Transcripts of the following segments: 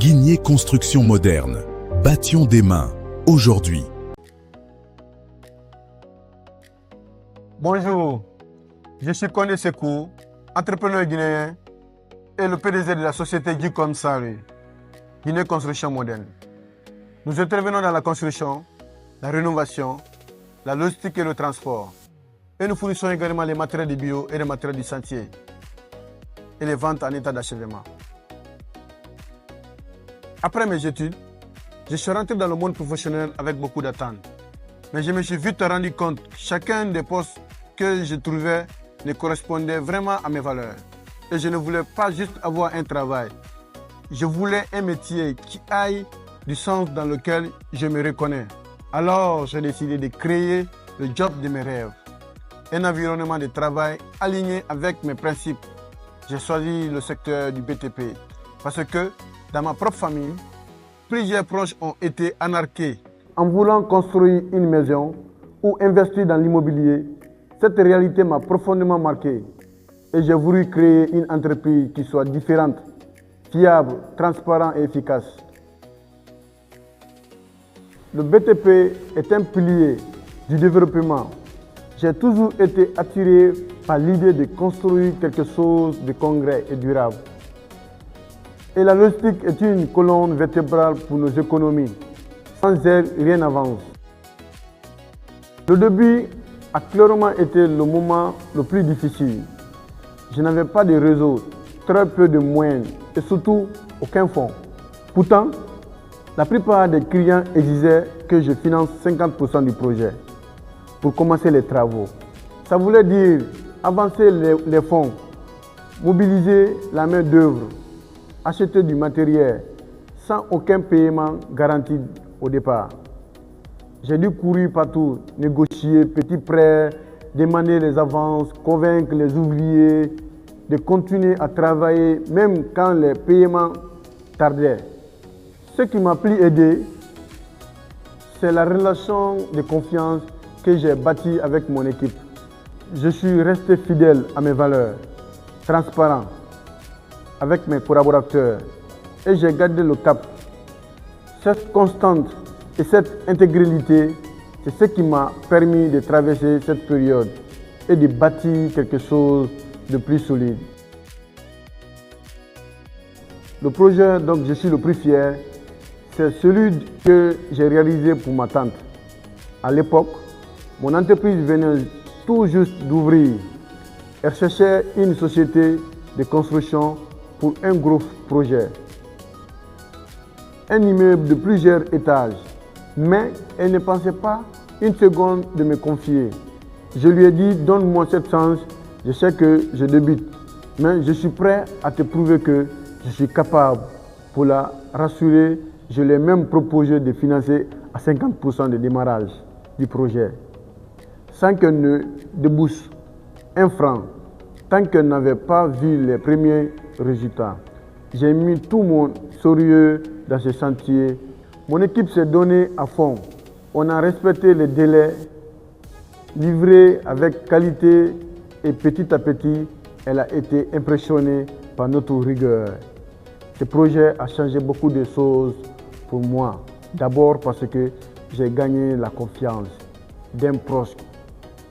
Guigné Construction Moderne. Bâtions des mains, aujourd'hui. Bonjour, je suis Kondé Sekou, entrepreneur guinéen et le PDG de la société Guicom Sarri, Guinée Construction Moderne. Nous intervenons dans la construction, la rénovation, la logistique et le transport. Et nous fournissons également les matériels du bio et les matériels du chantier et les ventes en état d'achèvement. Après mes études, je suis rentré dans le monde professionnel avec beaucoup d'attentes. Mais je me suis vite rendu compte que chacun des postes que je trouvais ne correspondait vraiment à mes valeurs. Et je ne voulais pas juste avoir un travail. Je voulais un métier qui aille du sens dans lequel je me reconnais. Alors, j'ai décidé de créer le job de mes rêves. Un environnement de travail aligné avec mes principes. J'ai choisi le secteur du BTP parce que dans ma propre famille, plusieurs proches ont été anarqués. En voulant construire une maison ou investir dans l'immobilier, cette réalité m'a profondément marqué et j'ai voulu créer une entreprise qui soit différente, fiable, transparente et efficace. Le BTP est un pilier du développement. J'ai toujours été attiré par l'idée de construire quelque chose de concret et durable. Et la logistique est une colonne vertébrale pour nos économies. Sans elle, rien n'avance. Le début a clairement été le moment le plus difficile. Je n'avais pas de réseau, très peu de moyens et surtout aucun fonds. Pourtant, la plupart des clients exigeaient que je finance 50% du projet pour commencer les travaux. Ça voulait dire avancer les fonds, mobiliser la main-d'œuvre, acheter du matériel sans aucun paiement garanti au départ. J'ai dû courir partout, négocier petits prêts, demander les avances, convaincre les ouvriers de continuer à travailler même quand les paiements tardaient. Ce qui m'a plus aidé, c'est la relation de confiance que j'ai bâtie avec mon équipe. Je suis resté fidèle à mes valeurs, transparent avec mes collaborateurs et j'ai gardé le cap. Cette constante et cette intégrité, c'est ce qui m'a permis de traverser cette période et de bâtir quelque chose de plus solide. Le projet dont je suis le plus fier, c'est celui que j'ai réalisé pour ma tante. À l'époque, mon entreprise venait tout juste d'ouvrir. Elle cherchait une société de construction pour un gros projet. Un immeuble de plusieurs étages. Mais elle ne pensait pas une seconde de me confier. Je lui ai dit, donne-moi cette chance, je sais que je débute, mais je suis prêt à te prouver que je suis capable. Pour la rassurer, je lui ai même proposé de financer à 50% de démarrage du projet, sans qu'elle ne débouche un franc, tant qu'elle n'avait pas vu les premiers résultats. J'ai mis tout mon sérieux dans ce chantier. Mon équipe s'est donnée à fond. On a respecté les délais, livré avec qualité et petit à petit, elle a été impressionnée par notre rigueur. Ce projet a changé beaucoup de choses pour moi. D'abord parce que j'ai gagné la confiance d'un proche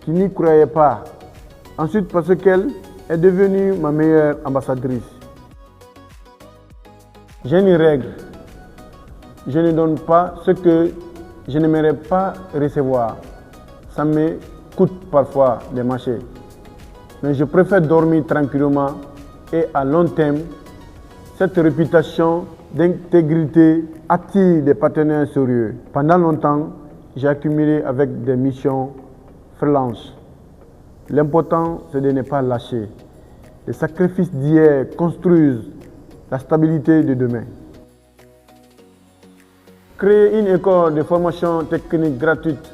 qui n'y croyait pas. Ensuite parce qu'elle est devenue ma meilleure ambassadrice. J'ai une règle. Je ne donne pas ce que je n'aimerais pas recevoir. Ça me coûte parfois des marchés. Mais je préfère dormir tranquillement et à long terme, cette réputation d'intégrité attire des partenaires sérieux. Pendant longtemps, j'ai accumulé avec des missions freelance. L'important, c'est de ne pas lâcher. Les sacrifices d'hier construisent la stabilité de demain. Créer une école de formation technique gratuite,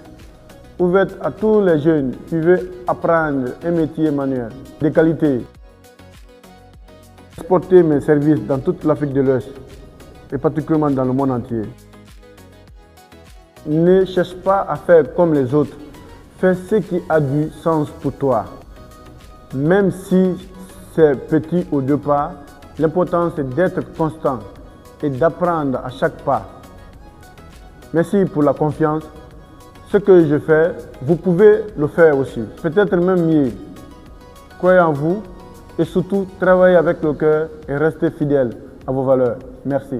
ouverte à tous les jeunes qui veulent apprendre un métier manuel de qualité. Exporter mes services dans toute l'Afrique de l'Ouest et particulièrement dans le monde entier. Ne cherche pas à faire comme les autres. Fais ce qui a du sens pour toi. Même si c'est petit au départ, l'important c'est d'être constant et d'apprendre à chaque pas. Merci pour la confiance. Ce que je fais, vous pouvez le faire aussi, peut-être même mieux. Croyez en vous et surtout travaillez avec le cœur et restez fidèles à vos valeurs. Merci.